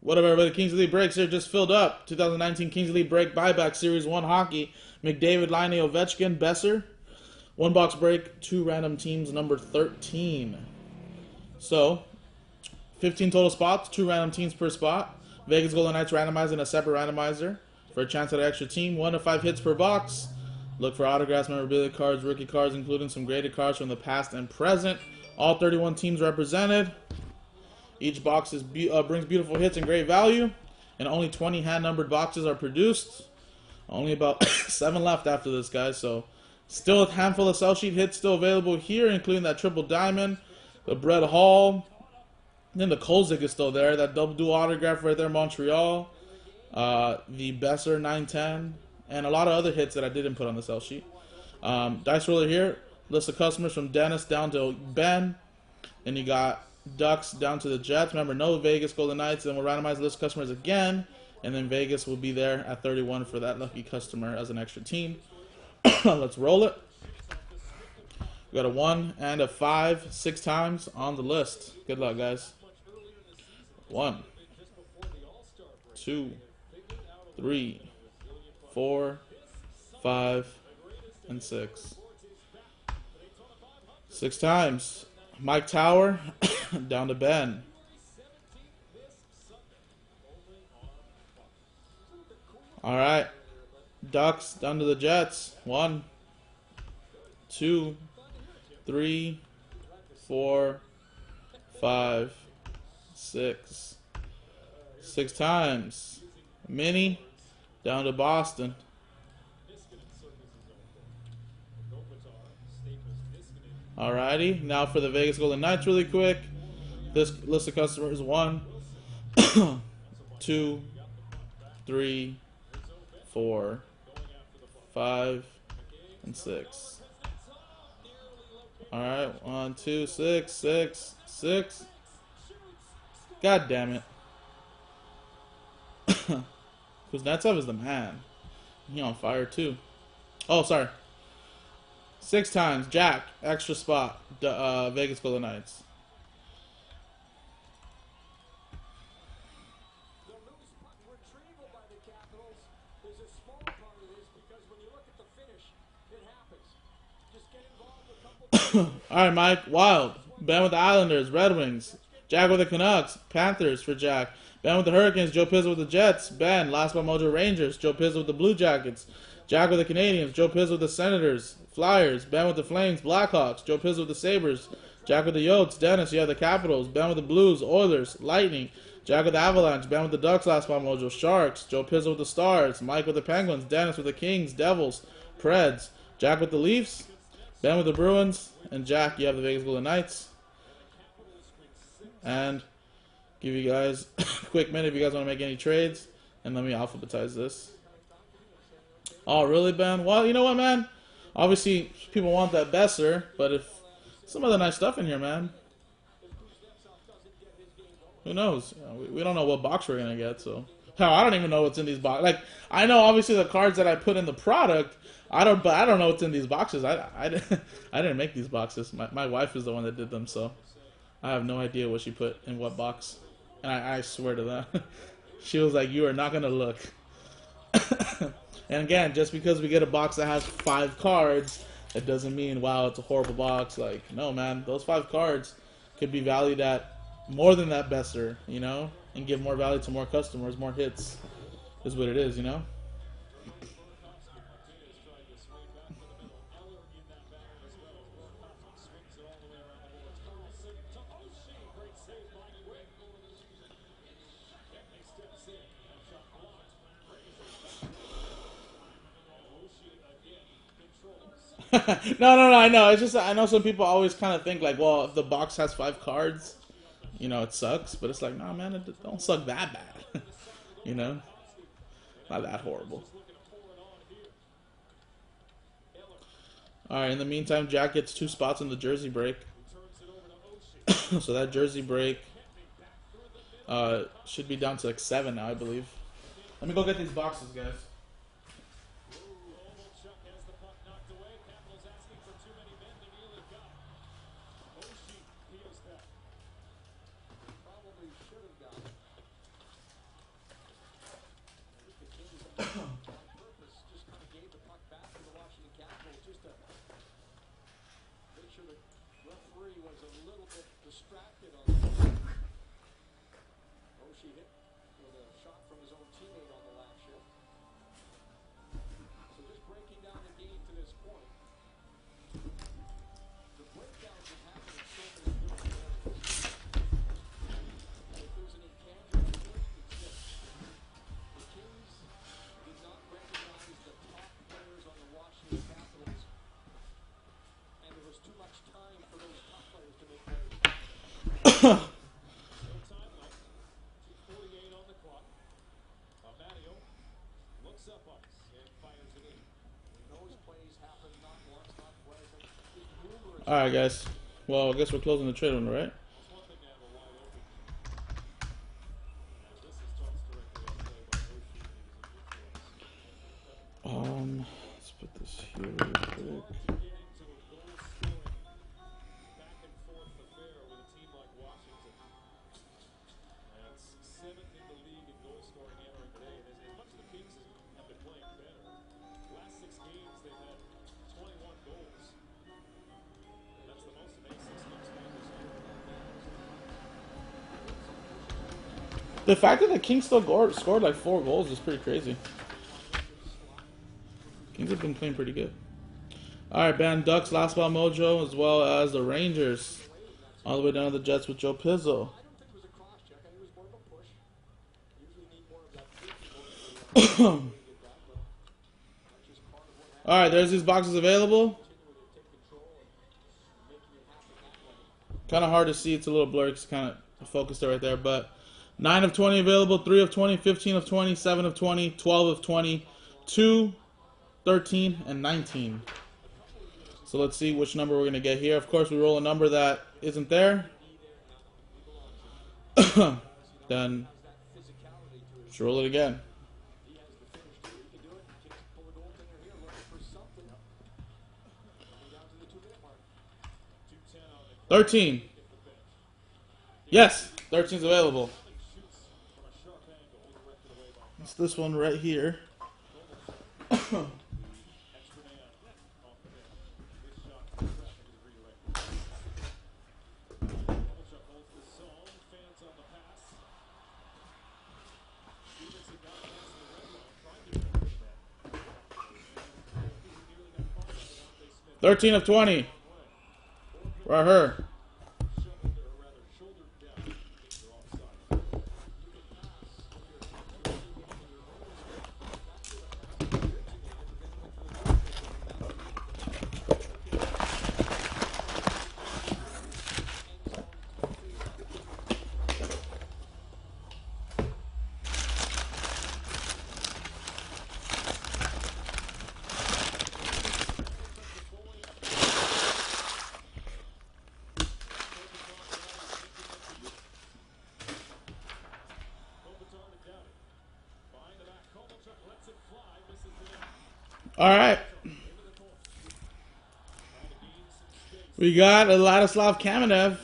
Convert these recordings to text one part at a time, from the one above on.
What up, everybody? Kings Elite Breaks here just filled up. 2019 Kings Elite Break Buyback Series 1 Hockey. McDavid, Line, Ovechkin, Besser. One box break, two random teams, number 13. So, 15 total spots, two random teams per spot. Vegas Golden Knights randomized in a separate randomizer for a chance at an extra team. 1 to 5 hits per box. Look for autographs, memorabilia cards, rookie cards, including some graded cards from the past and present. All 31 teams represented. Each box brings beautiful hits and great value, and only 20 hand-numbered boxes are produced. Only about 7 left after this, guys, so still a handful of sell sheet hits still available here, including that triple diamond, the Brett Hall, then the Kolzig is still there, that double dual autograph right there, Montreal, the Besser 910, and a lot of other hits that I didn't put on the sell sheet. Dice roller here, list of customers from Dennis down to Ben, and you got Ducks down to the Jets. Remember, no Vegas Golden Knights. Then we'll randomize the list of customers again. And then Vegas will be there at 31 for that lucky customer as an extra team. Let's roll it. We got a 1 and a 5, 6 times on the list. Good luck, guys. 1, 2, 3, 4, 5, and 6. 6 times. Mike Tower down to Ben. All right. Ducks down to the Jets. 1, 2, 3, 4, 5, 6. 6 times. Minnie down to Boston. Alrighty, now for the Vegas Golden Knights really quick. This list of customers: 1, 2, 3, 4, 5, and 6. Alright, 1, 2, 6, 6, 6. God damn it. Kuznetsov is the man. He on fire too. Oh, sorry. 6 times. Jack, extra spot. Vegas Golden Knights. Alright, Mike. Wild. Ben with the Islanders. Red Wings. Jack with the Canucks. Panthers for Jack. Ben with the Hurricanes. Joe Pizzo with the Jets. Ben. Last by Mojo Rangers. Joe Pizzo with the Blue Jackets. Jack with the Canadians. Joe Pizzo with the Senators. Flyers. Ben with the Flames. Blackhawks. Joe Pizzo with the Sabres. Jack with the Yotes. Dennis, you have the Capitals. Ben with the Blues. Oilers. Lightning. Jack with the Avalanche. Ben with the Ducks. Last by Mojo. Sharks. Joe Pizzo with the Stars. Mike with the Penguins. Dennis with the Kings. Devils. Preds. Jack with the Leafs. Ben with the Bruins. And Jack, you have the Vegas Golden Knights. And give you guys a quick minute if you guys want to make any trades. And let me alphabetize this. Oh, really, Ben? Well, you know what, man? Obviously, people want that Besser, but if some other nice stuff in here, man. Who knows? We don't know what box we're gonna get, so hell, I don't even know what's in these boxes. Like, I know obviously the cards that I put in the product. But I don't know what's in these boxes. I didn't make these boxes. My wife is the one that did them, so I have no idea what she put in what box. And I swear to that, she was like, "You are not gonna look." And again, just because we get a box that has 5 cards, it doesn't mean, wow, it's a horrible box. Like, no, man, those 5 cards could be valued at more than that Besser, you know, and give more value to more customers, more hits, is what it is, you know. No, I know. It's just I know some people always kind of think like, well, if the box has 5 cards, you know, it sucks. But it's like, nah, man, it don't suck that bad. You know, not that horrible. All right. In the meantime, Jack gets 2 spots in the jersey break. So that jersey break should be down to like 7 now, I believe. Let me go get these boxes, guys. She hit with a shot from his own teammate on the last shift. So just breaking down the game to this point. The breakdowns have happened in so many different areas. If there's an intangible to it, it's this. The Kings did not recognize the top players on the Washington Capitals, and there was too much time for those top players to make plays. No time left. 2:48 on the clock. Mario looks up ice and fires it in. Those plays happen not once, not twice, just numerous. All right, guys. Well, I guess we're closing the trade window, right? It's one thing to have a wide open. As this is tossed directly on play by Oshie, Let's put this here real quick. to get into a goal-scoring back-and-forth affair with a team like Washington. That's 7th in the league in goal-scoring entering today. And as much as the Kings have been playing better, last 6 games they've had 21 goals. And that's the most in A6 Kings games. The fact that the Kings still scored like 4 goals is pretty crazy. Kings have been playing pretty good. Alright, banned Ducks, Last Ball Mojo, as well as the Rangers. All the way down to the Jets with Joe Pizzo. I don't think it was a cross-check. I think it was more of a push. Usually need more of that push. Alright, there's these boxes available. Kind of hard to see. It's a little blurry because kind of focused right there. But 9 of 20 available, 3 of 20, 15 of 20, 7 of 20, 12 of 20, 2, 13, and 19. So let's see which number we're going to get here. Of course, we roll a number that isn't there. Then let's roll it again. 13. Yes, 13 is available. It's this one right here. $13 of 20. Right here. All right. We got a Ladislav Kamenev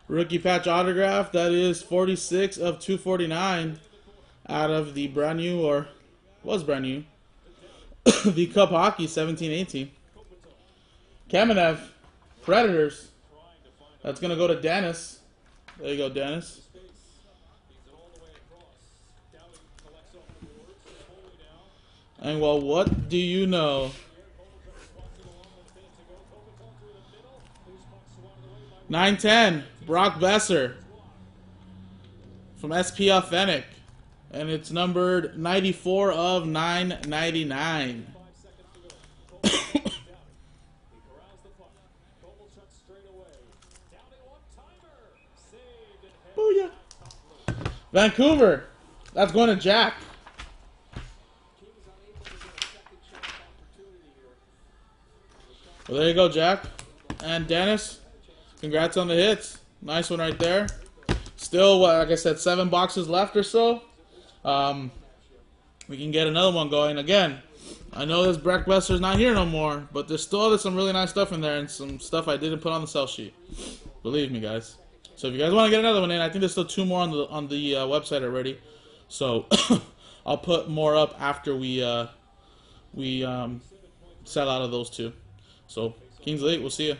rookie patch autograph. That is 46 of 249 out of the brand new, or was brand new, the Cup Hockey 17-18. Kamenev, Predators. That's going to go to Dennis. There you go, Dennis. And well, what do you know? 910, Brock Besser from SP Authentic. And it's numbered 94 of 999. Booyah. Vancouver. That's going to Jack. Well, there you go, Jack. And Dennis, congrats on the hits. Nice one right there. Still, like I said, 7 boxes left or so. We can get another one going. Again, I know this Brock Besser's not here no more, but there's still some really nice stuff in there and some stuff I didn't put on the sell sheet. Believe me, guys. So if you guys want to get another one in, I think there's still 2 more on the website already. So I'll put more up after we sell out of those 2. So, Kings Elite, we'll see you.